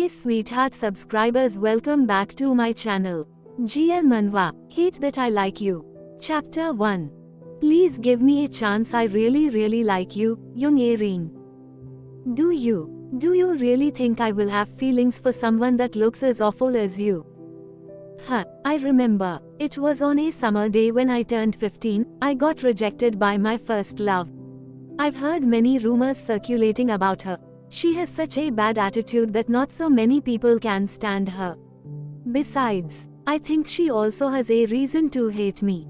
Hey sweetheart subscribers, welcome back to my channel. GL Manwa, Hate That I Like You. Chapter 1. Please give me a chance, I really like you, Young Erin. Do you really think I will have feelings for someone that looks as awful as you? I remember, it was on a summer day when I turned 15, I got rejected by my first love. I've heard many rumors circulating about her. She has such a bad attitude that not so many people can stand her. Besides, I think she also has a reason to hate me.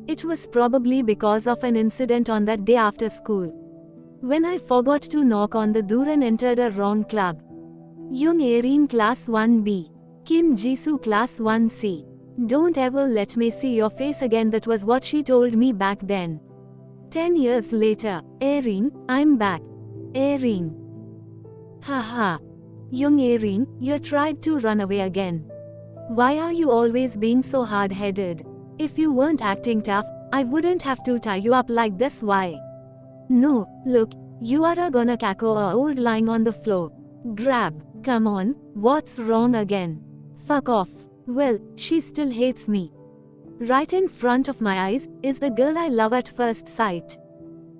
It was probably because of an incident on that day after school. When I forgot to knock on the door and entered a wrong club. Young Erin Class 1B. Kim Jisoo Class 1C. Don't ever let me see your face again, that was what she told me back then. 10 years later, Erin, I'm back. Erin. Haha. Young Erin, you tried to run away again. Why are you always being so hard-headed? If you weren't acting tough, I wouldn't have to tie you up like this. Why? No, look, you are gonna cackle or old lying on the floor. Grab, come on, what's wrong again? Fuck off. Well, she still hates me. Right in front of my eyes is the girl I love at first sight.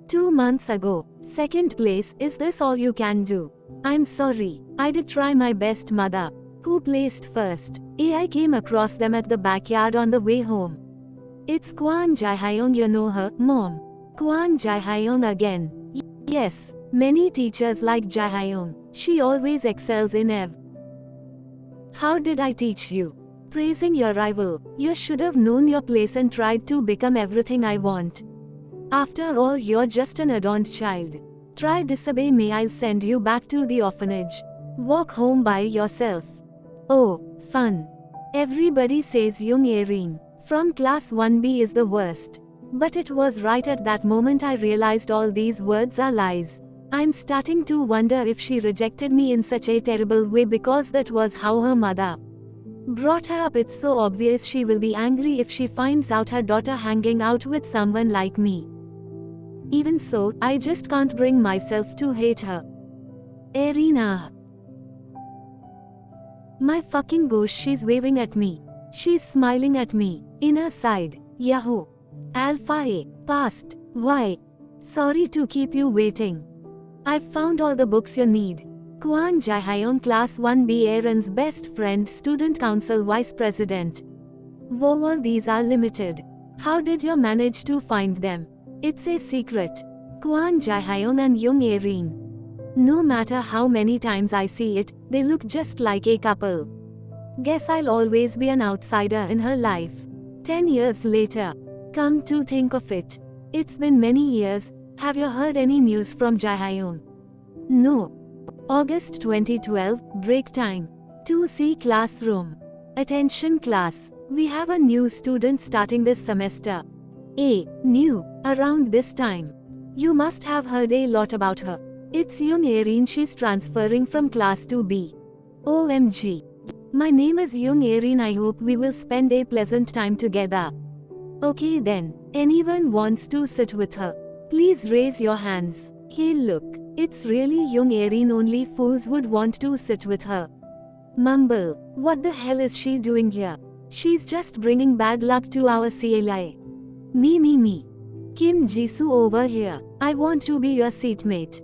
2 months ago, second place. Is this all you can do? I'm sorry, I did try my best, mother. Who placed first? I came across them at the backyard on the way home. It's Kwon Jae-hyung, you know her, mom. Kwon Jae-hyung again. Yes, many teachers like Jae-hyung. She always excels in EV. How did I teach you? Praising your rival. You should have known your place and tried to become everything I want. After all, you're just an adorned child. Try disobey me, I'll send you back to the orphanage. Walk home by yourself. Oh, fun. Everybody says Young Erin from Class 1B is the worst. But it was right at that moment I realized all these words are lies. I'm starting to wonder if she rejected me in such a terrible way because that was how her mother brought her up. It's so obvious she will be angry if she finds out her daughter hanging out with someone like me. Even so, I just can't bring myself to hate her. Erin. My fucking gosh, she's waving at me. She's smiling at me. Inner side. Yahoo. Alpha A. Past. Y. Sorry to keep you waiting. I've found all the books you need. Kwon Jae-hyung Class 1B, Erin's best friend, Student Council Vice President. Whoa, all these are limited. How did you manage to find them? It's a secret. Kwon Jae-hyung and Young Erin. No matter how many times I see it, they look just like a couple. Guess I'll always be an outsider in her life. 10 years later. Come to think of it, it's been many years. Have you heard any news from Jae-hyung? No. August 2012, break time. 2C classroom. Attention class, we have a new student starting this semester. New, around this time. You must have heard a lot about her. It's Young Erin, she's transferring from class to B. OMG. My name is Young Erin, I hope we will spend a pleasant time together. Okay then, anyone wants to sit with her? Please raise your hands. Hey look, it's really Young Erin, only fools would want to sit with her. Mumble, what the hell is she doing here? She's just bringing bad luck to our CLI. Me. Kim Jisoo over here. I want to be your seatmate.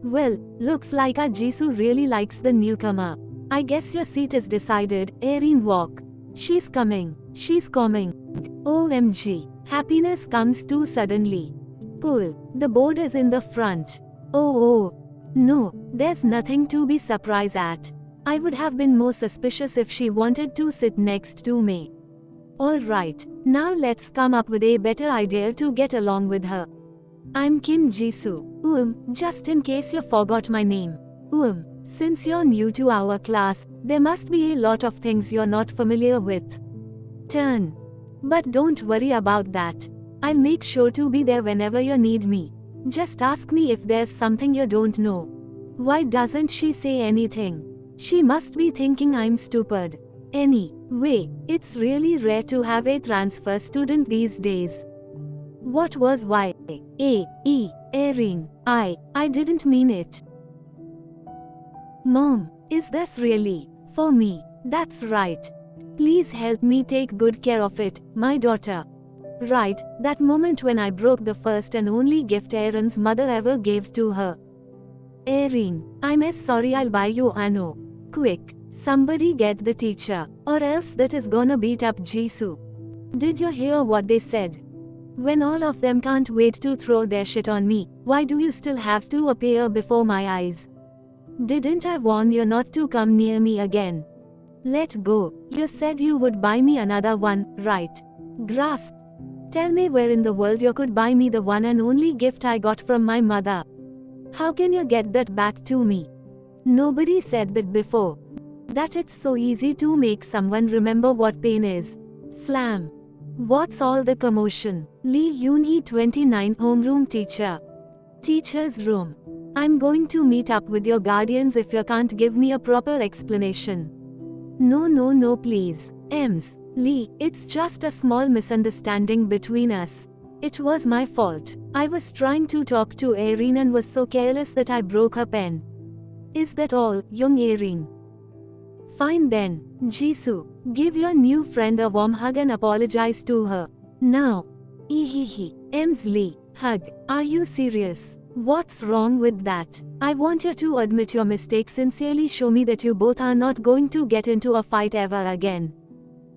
Well, looks like our Jisoo really likes the newcomer. I guess your seat is decided. Erin, walk. She's coming. OMG. Happiness comes too suddenly. Pull. The board is in the front. Oh. No, there's nothing to be surprised at. I would have been more suspicious if she wanted to sit next to me. Alright, now let's come up with a better idea to get along with her. I'm Kim Jisoo. Just in case you forgot my name. Since you're new to our class, there must be a lot of things you're not familiar with. Turn. But don't worry about that. I'll make sure to be there whenever you need me. Just ask me if there's something you don't know. Why doesn't she say anything? She must be thinking I'm stupid. Anyway, it's really rare to have a transfer student these days. What was Y? Erin. I didn't mean it. Mom, Is this really for me? That's right. Please help me take good care of it, my daughter. Right, that moment when I broke the first and only gift Erin's mother ever gave to her. Erin, I'm as sorry, I'll buy you Anno. Quick, somebody get the teacher, or else that is gonna beat up Jisoo. Did you hear what they said? When all of them can't wait to throw their shit on me, why do you still have to appear before my eyes? Didn't I warn you not to come near me again? Let go, you said you would buy me another one, right? Grasp. Tell me where in the world you could buy me the one and only gift I got from my mother. How can you get that back to me? Nobody said that before. That it's so easy to make someone remember what pain is. Slam. What's all the commotion? Lee Yoon-hee 29 homeroom teacher. Teacher's room. I'm going to meet up with your guardians if you can't give me a proper explanation. No please. Ems. Lee, it's just a small misunderstanding between us. It was my fault. I was trying to talk to Erin and was so careless that I broke her pen. Is that all, young Erin? Fine then, Jisoo, give your new friend a warm hug and apologize to her. Now. Ems. Lee, hug. Are you serious? What's wrong with that? I want you to admit your mistake, sincerely show me that you both are not going to get into a fight ever again.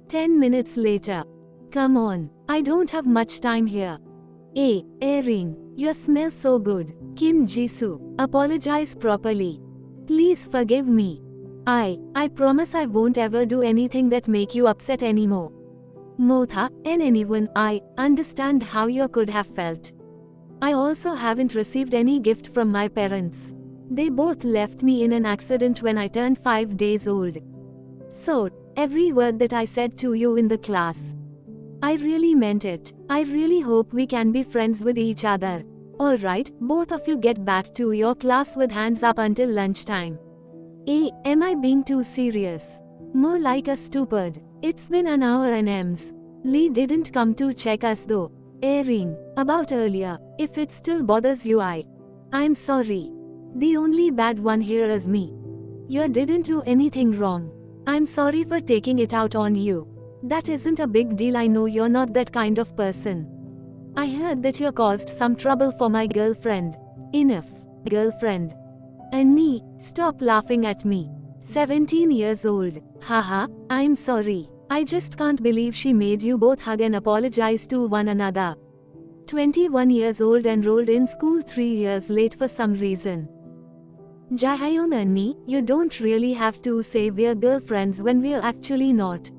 10 minutes later. Come on, I don't have much time here. Hey, Erin, you smell so good. Kim Jisoo, apologize properly. Please forgive me. I promise I won't ever do anything that make you upset anymore. Motha, and anyone, I understand how you could have felt. I also haven't received any gift from my parents. They both left me in an accident when I turned 5 days old. So, every word that I said to you in the class, I really meant it. I really hope we can be friends with each other. Alright, both of you get back to your class with hands up until lunchtime. Am I being too serious? More like a stupid. It's been an hour and Ems. Lee didn't come to check us though. Erin, about earlier, if it still bothers you, I'm sorry. The only bad one here is me. You didn't do anything wrong. I'm sorry for taking it out on you. That isn't a big deal, I know you're not that kind of person. I heard that you caused some trouble for my girlfriend. Enough, girlfriend. Annie, stop laughing at me. 17 years old. Haha, I'm sorry. I just can't believe she made you both hug and apologize to one another. 21 years old, enrolled in school 3 years late for some reason. Jaehyun, Annie, you don't really have to say we're girlfriends when we're actually not.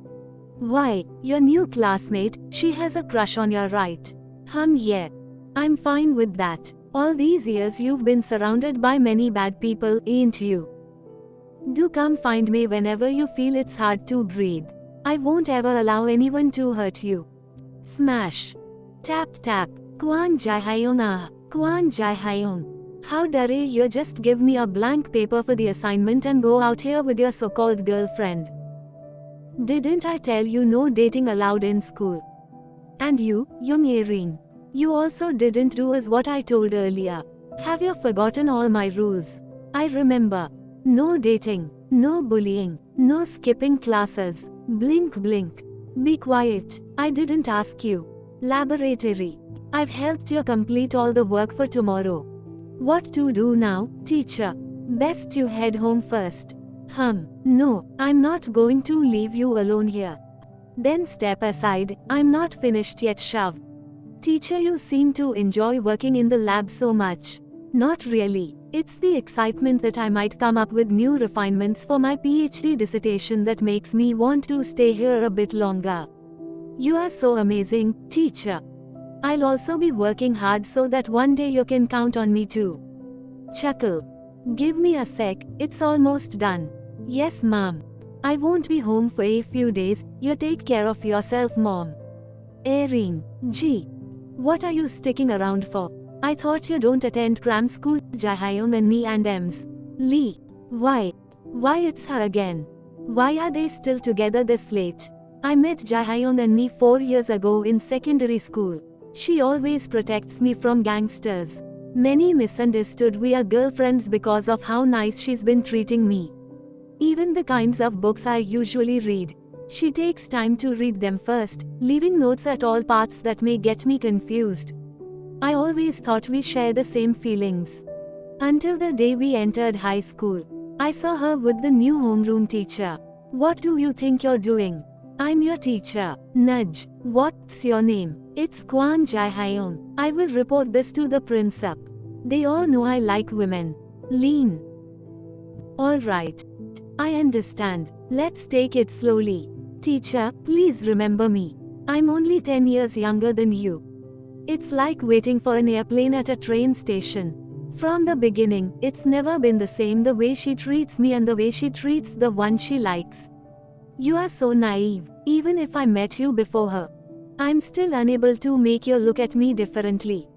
Why, your new classmate, she has a crush on you, right? Yeah. I'm fine with that. All these years you've been surrounded by many bad people, ain't you? Do come find me whenever you feel it's hard to breathe. I won't ever allow anyone to hurt you. Smash. Tap tap. Kwon Jaehyun, Kwon Jaehyun. How dare you just give me a blank paper for the assignment and go out here with your so-called girlfriend? Didn't I tell you no dating allowed in school? And you, young Erin, you also didn't do as what I told earlier. Have you forgotten all my rules? I remember. No dating, no bullying, no skipping classes. Blink blink. Be quiet. I didn't ask you. Laboratory. I've helped you complete all the work for tomorrow. What to do now, teacher? Best you head home first. No, I'm not going to leave you alone here. Then step aside, I'm not finished yet, shove. Teacher, you seem to enjoy working in the lab so much. Not really. It's the excitement that I might come up with new refinements for my PhD dissertation that makes me want to stay here a bit longer. You are so amazing, teacher. I'll also be working hard so that one day you can count on me too. Chuckle. Give me a sec, it's almost done. Yes, ma'am. I won't be home for a few days, you take care of yourself, mom. Erin, gee. What are you sticking around for? I thought you don't attend cram school. Jaehyun, Annie and Ems. Lee. Why? Why it's her again? Why are they still together this late? I met Jaehyun and Annie 4 years ago in secondary school. She always protects me from gangsters. Many misunderstood we are girlfriends because of how nice she's been treating me. Even the kinds of books I usually read. She takes time to read them first, leaving notes at all parts that may get me confused. I always thought we share the same feelings. Until the day we entered high school. I saw her with the new homeroom teacher. What do you think you're doing? I'm your teacher. Nudge. What's your name? It's Kwon Jae-hyun. I will report this to the principal. They all know I like women. Lean. Alright. I understand. Let's take it slowly. Teacher, please remember me. I'm only 10 years younger than you. It's like waiting for an airplane at a train station. From the beginning, it's never been the same, the way she treats me and the way she treats the one she likes. You are so naive. Even if I met you before her, I'm still unable to make you look at me differently.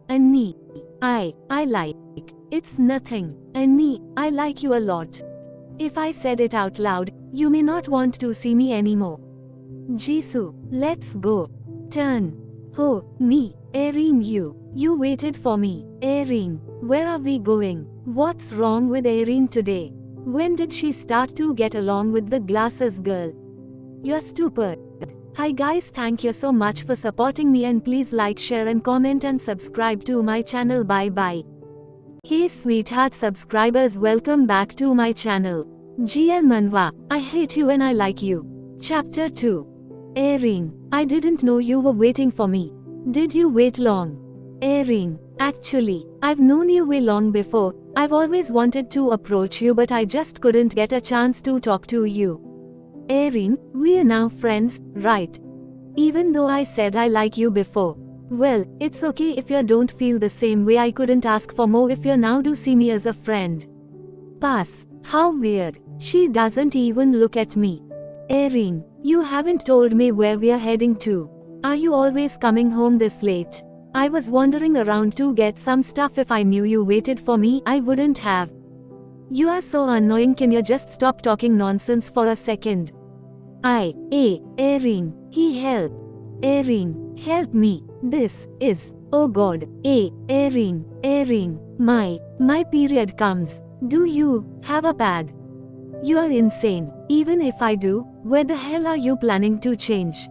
Annie, I like. It's nothing. Annie, I like you a lot. If I said it out loud, you may not want to see me anymore. Jisoo, let's go. Turn. Oh, me, Erin, you waited for me. Erin, where are we going? What's wrong with Erin today? When did she start to get along with the glasses girl? You're stupid. Hi guys, thank you so much for supporting me, and please like, share and comment and subscribe to my channel. Bye bye. Hey sweetheart subscribers, welcome back to my channel. GL Manhwa, I hate you and I like you. Chapter 2. Erin, I didn't know you were waiting for me. Did you wait long? Erin, actually, I've known you way long before. I've always wanted to approach you, but I just couldn't get a chance to talk to you. Erin, we're now friends, right? Even though I said I like you before. Well, it's okay if you don't feel the same way. I couldn't ask for more if you now do see me as a friend. Pass. How weird. She doesn't even look at me. Erin, you haven't told me where we're heading to. Are you always coming home this late? I was wandering around to get some stuff. If I knew you waited for me, I wouldn't have. You are so annoying. Can you just stop talking nonsense for a second? Erin, help. Erin, help me. This is, oh god. Erin, my period comes. Do you have a pad? You are insane. Even if I do, where the hell are you planning to change?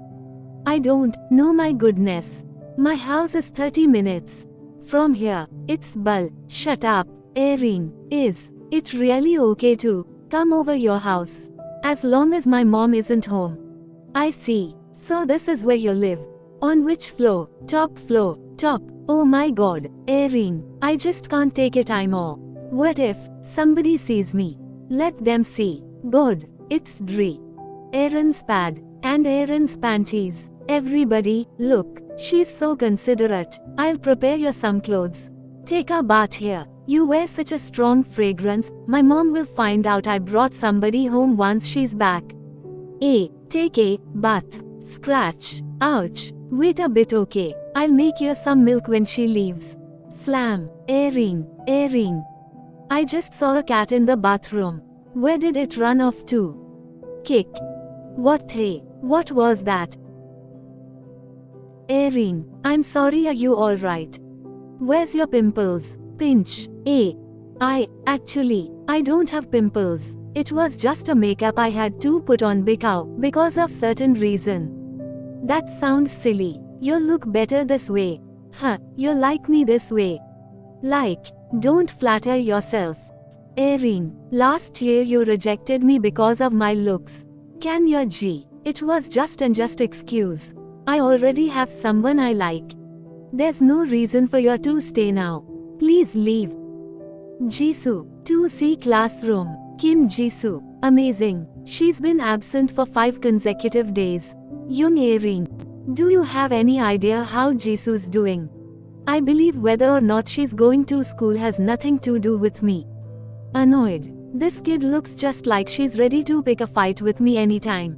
I don't know, my goodness. My house is 30 minutes from here. It's Bull. Shut up. Erin, is it really okay to come over your house? As long as my mom isn't home. I see. So this is where you live. On which floor? Top floor. Top. Oh my god. Erin, I just can't take it anymore. What if somebody sees me? Let them see. God, it's Dre. Erin's pad. And Erin's panties. Everybody, look. She's so considerate. I'll prepare you some clothes. Take a bath here. You wear such a strong fragrance. My mom will find out I brought somebody home once she's back. Take a bath. Scratch. Ouch. Wait a bit, okay. I'll make you some milk when she leaves. Slam. Erin. I just saw a cat in the bathroom. Where did it run off to? Kick. What what was that? Erin, I'm sorry, are you alright? Where's your pimples? Pinch. I don't have pimples. It was just a makeup I had to put on because of certain reason. That sounds silly. You look better this way. You like me this way. Like, don't flatter yourself. Erin, last year you rejected me because of my looks. Can you it was just excuse. I already have someone I like. There's no reason for you to stay now. Please leave. Jisoo, 2C classroom. Kim Jisoo, amazing. She's been absent for 5 consecutive days. Young Erin, do you have any idea how Jisoo's doing? I believe whether or not she's going to school has nothing to do with me. Annoyed. This kid looks just like she's ready to pick a fight with me anytime.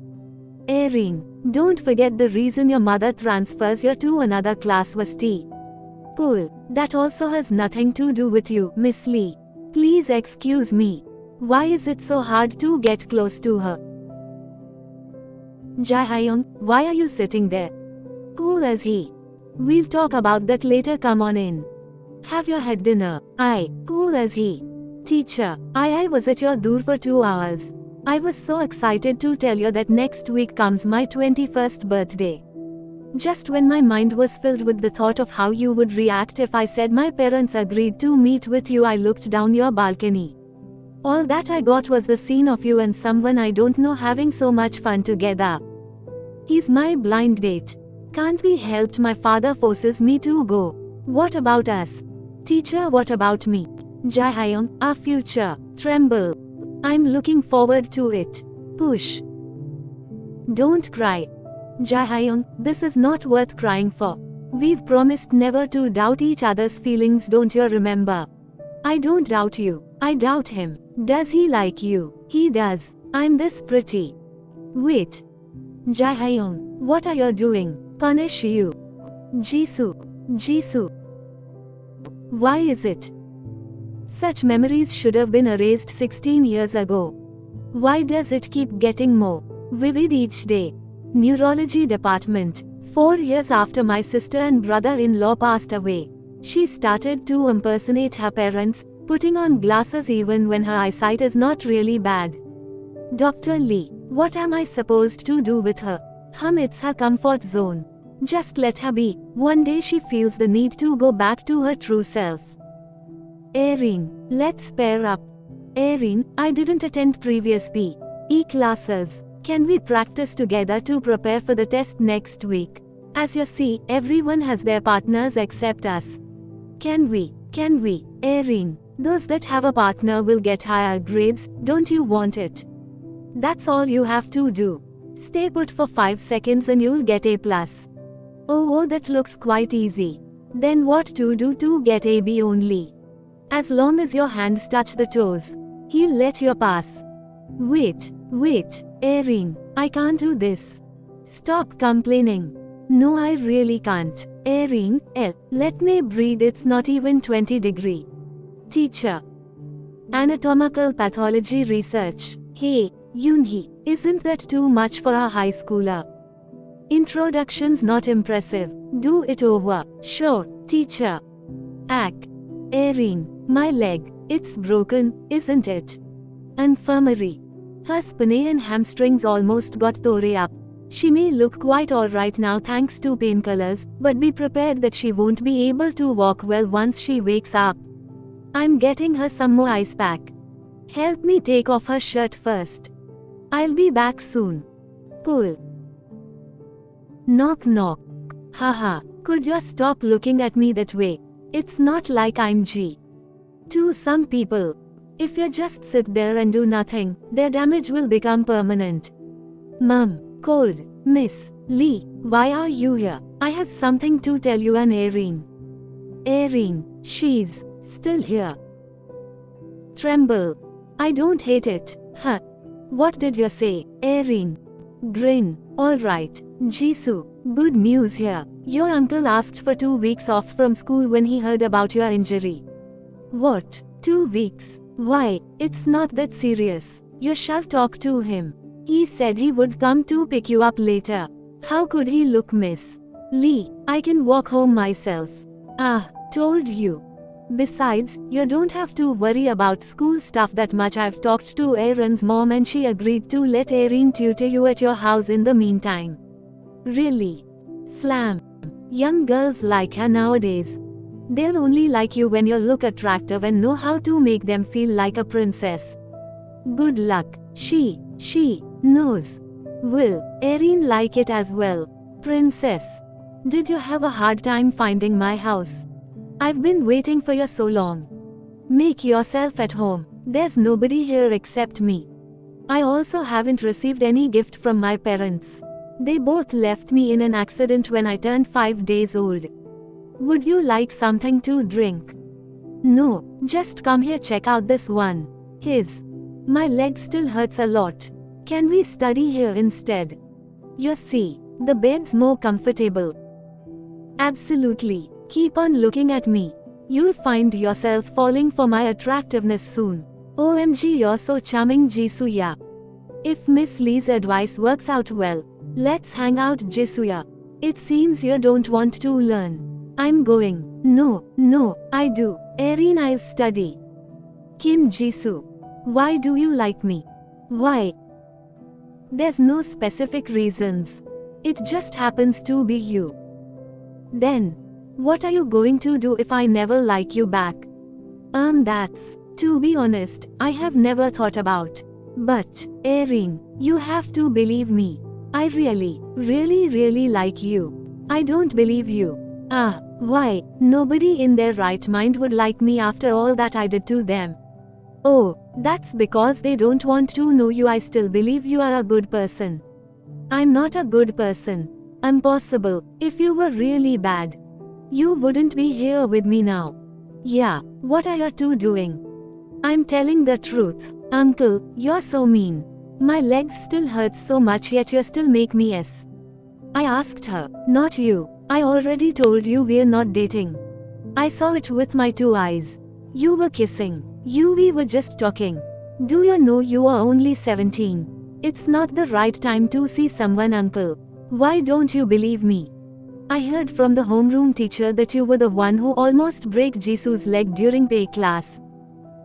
Erin, don't forget the reason your mother transfers you to another class was T. Cool. That also has nothing to do with you, Miss Lee. Please excuse me. Why is it so hard to get close to her? Jae-hyun, why are you sitting there? Who is he? We'll talk about that later, come on in. Have you had dinner? Who is he? Teacher, I was at your door for 2 hours. I was so excited to tell you that next week comes my 21st birthday. Just when my mind was filled with the thought of how you would react if I said my parents agreed to meet with you, I looked down your balcony. All that I got was the scene of you and someone I don't know having so much fun together. He's my blind date. Can't be helped, my father forces me to go. What about us? Teacher, what about me? Jaehyung, our future. Tremble. I'm looking forward to it. Push. Don't cry. Jaehyung, this is not worth crying for. We've promised never to doubt each other's feelings, don't you remember? I don't doubt you. I doubt him. Does he like you? He does. I'm this pretty. Wait. Jaehyung, what are you doing? Punish you. Jisoo. Jisoo. Why is it? Such memories should have been erased 16 years ago. Why does it keep getting more vivid each day? Neurology department. 4 years after my sister and brother-in-law passed away, she started to impersonate her parents, putting on glasses even when her eyesight is not really bad. Dr. Lee, what am I supposed to do with her? It's her comfort zone. Just let her be. One day she feels the need to go back to her true self. Erin, let's pair up. Erin, I didn't attend previous PE classes. Can we practice together to prepare for the test next week? As you see, everyone has their partners except us. Can we? Erin, those that have a partner will get higher grades, don't you want it? That's all you have to do. Stay put for 5 seconds and you'll get A+. Oh, that looks quite easy. Then what to do to get a B only? As long as your hands touch the toes, he'll let you pass. Wait, Erin, I can't do this. Stop complaining. No, I really can't. Erin, let me breathe, it's not even 20 degrees. Teacher. Anatomical pathology research. Hey, Yoonhee, isn't that too much for a high schooler? Introduction's not impressive. Do it over. Sure, teacher. Erin, my leg, it's broken, isn't it? Infirmary. Her spine and hamstrings almost got tore up. She may look quite alright now thanks to painkillers, but be prepared that she won't be able to walk well once she wakes up. I'm getting her some more ice pack. Help me take off her shirt first. I'll be back soon. Pull. Knock knock. Haha, could you stop looking at me that way? It's not like I'm G. To some people, if you just sit there and do nothing, their damage will become permanent. Mom, cold, Miss Lee, why are you here? I have something to tell you. And Erin, she's still here. Tremble. I don't hate it. What did you say? Erin. Grin. Alright, Jisoo, good news here. Your uncle asked for 2 weeks off from school when he heard about your injury. What? 2 weeks? Why, it's not that serious. You shall talk to him. He said he would come to pick you up later. How could he look, Miss Lee? I can walk home myself. Told you. Besides, you don't have to worry about school stuff that much. I've talked to Erin's mom and she agreed to let Erin tutor you at your house in the meantime. Really? Slam. Young girls like her nowadays. They'll only like you when you look attractive and know how to make them feel like a princess. Good luck. She knows. Will Erin like it as well? Princess. Did you have a hard time finding my house? I've been waiting for you so long. Make yourself at home. There's nobody here except me. I also haven't received any gift from my parents. They both left me in an accident when I turned 5 days old. Would you like something to drink? No, just come here, check out this one. My leg still hurts a lot. Can we study here instead? You see, the bed's more comfortable. Absolutely. Keep on looking at me. You'll find yourself falling for my attractiveness soon. OMG, you're so charming, Jisuya. If Miss Lee's advice works out well, let's hang out, Jisuya. It seems you don't want to learn. I'm going. No, I do. Erin, I'll study. Kim Jisoo. Why do you like me? Why? There's no specific reasons. It just happens to be you. Then, what are you going to do if I never like you back? That's, to be honest, I have never thought about. But, Erin, you have to believe me. I really, really, really like you. I don't believe you. Why? Nobody in their right mind would like me after all that I did to them. Oh, that's because they don't want to know you. I still believe you are a good person. I'm not a good person. Impossible. If you were really bad, you wouldn't be here with me now. Yeah, what are you two doing? I'm telling the truth. Uncle, you're so mean. My legs still hurt so much yet you still make me yes. I asked her, not you. I already told you we're not dating. I saw it with my two eyes. You were kissing. We were just talking. Do you know you are only 17? It's not the right time to see someone, uncle. Why don't you believe me? I heard from the homeroom teacher that you were the one who almost broke Jisu's leg during PE class.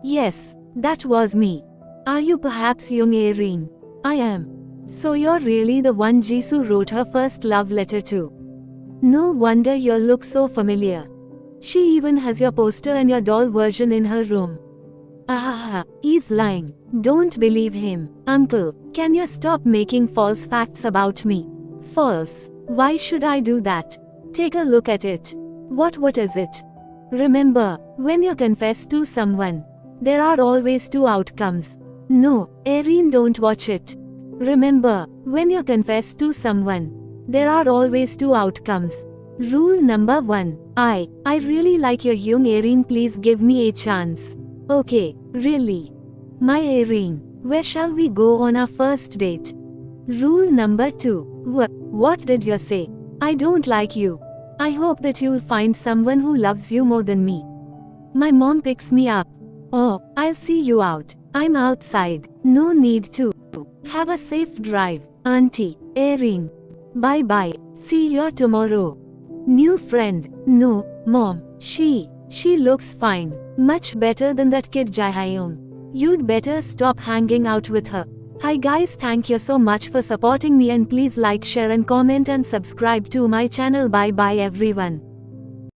Yes, that was me. Are you perhaps young Erin? I am. So you're really the one Jisu wrote her first love letter to. No wonder you look so familiar. She even has your poster and your doll version in her room. He's lying. Don't believe him. Uncle, can you stop making false facts about me? False? Why should I do that? Take a look at it. What is it? Remember, when you confess to someone, there are always two outcomes. No, Erin, don't watch it. Remember, when you confess to someone, there are always two outcomes. Rule number 1. I really like your young Erin, please give me a chance. Okay, really. My Erin, where shall we go on our first date? Rule number 2. What did you say? I don't like you. I hope that you'll find someone who loves you more than me. My mom picks me up. Oh, I'll see you out. I'm outside. No need to. Have a safe drive, Auntie Erin. Bye bye. See you tomorrow. New friend. No, Mom. She looks fine. Much better than that kid Jaehyun. You'd better stop hanging out with her. Hi guys, thank you so much for supporting me and please like, share and comment and subscribe to my channel. Bye bye everyone.